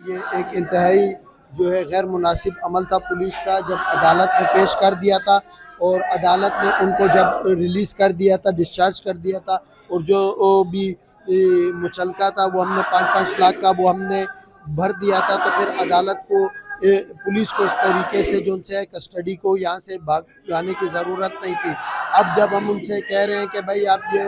ये एक इंतहाई जो है गैर मुनासिब अमल था पुलिस का, जब अदालत में पेश कर दिया था और अदालत ने उनको जब रिलीज़ कर दिया था, डिस्चार्ज कर दिया था, और जो वो भी मुचलका था वो हमने 5-5 लाख का वो हमने भर दिया था। तो फिर अदालत को पुलिस को इस तरीके से जो उनसे कस्टडी को यहाँ से भाग लाने की ज़रूरत नहीं थी। अब जब हम उनसे कह रहे हैं कि भाई आप ये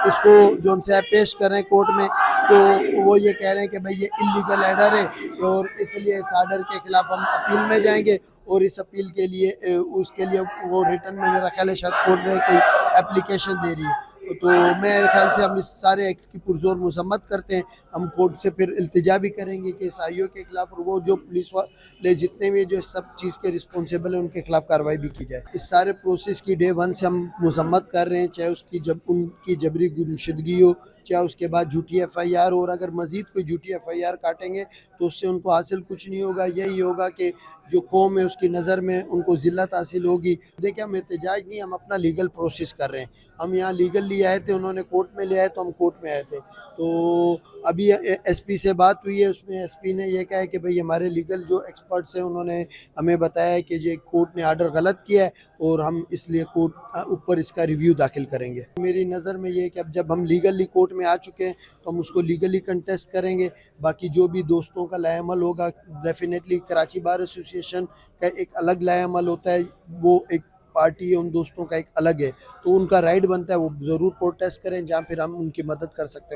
इसको जो उनसे पेश करें कोर्ट में, तो वो ये कह रहे हैं कि भाई ये इलीगल एडर है और इसलिए इस आर्डर के खिलाफ हम अपील में जाएंगे। और इस अपील के लिए उसके लिए वो रिटर्न में मेरा ख्याल है शायद कोर्ट में कोई एप्लीकेशन दे रही है। तो मेरे ख्याल से हम इस सारे एक्ट की पुरजोर मजम्मत करते हैं। हम कोर्ट से फिर इल्तिजा भी करेंगे कि इस आईओ के खिलाफ और वो जो पुलिस वाले जितने भी जो सब चीज़ के रिस्पॉन्सिबल हैं उनके खिलाफ कार्रवाई भी की जाए। इस सारे प्रोसेस की डे वन से हम मजम्मत कर रहे हैं, चाहे उसकी जब उनकी जबरी गुमशुदगी हो, चाहे उसके बाद झूठी FIR हो। और अगर मजीद कोई झूठी FIR काटेंगे तो उससे उनको हासिल कुछ नहीं होगा, यही होगा कि जो कौम है उसकी नज़र में उनको ज़िल्लत हासिल होगी। देखिए हम एहतजाज नहीं, हम अपना लीगल प्रोसेस कर रहे हैं। हम यहाँ लीगली आए थे, उन्होंने कोर्ट में ले आए तो हम कोर्ट में आए थे। तो अभी SP से बात हुई है, उसमें SP ने यह कहा है कि भाई हमारे लीगल जो एक्सपर्ट्स हैं उन्होंने हमें बताया है कि ये कोर्ट ने आर्डर गलत किया है और हम इसलिए कोर्ट ऊपर इसका रिव्यू दाखिल करेंगे। मेरी नज़र में ये है कि अब जब हम लीगली कोर्ट में आ चुके हैं तो हम उसको लीगली कंटेस्ट करेंगे। बाकी जो भी दोस्तों का लाएअमल होगा, डेफिनेटली कराची बार एसोसिएशन का एक अलग लाएअमल होता है, वो एक पार्टी है, उन दोस्तों का एक अलग है। तो उनका राइट बनता है वो ज़रूर प्रोटेस्ट करें जहाँ फिर हम उनकी मदद कर सकते हैं।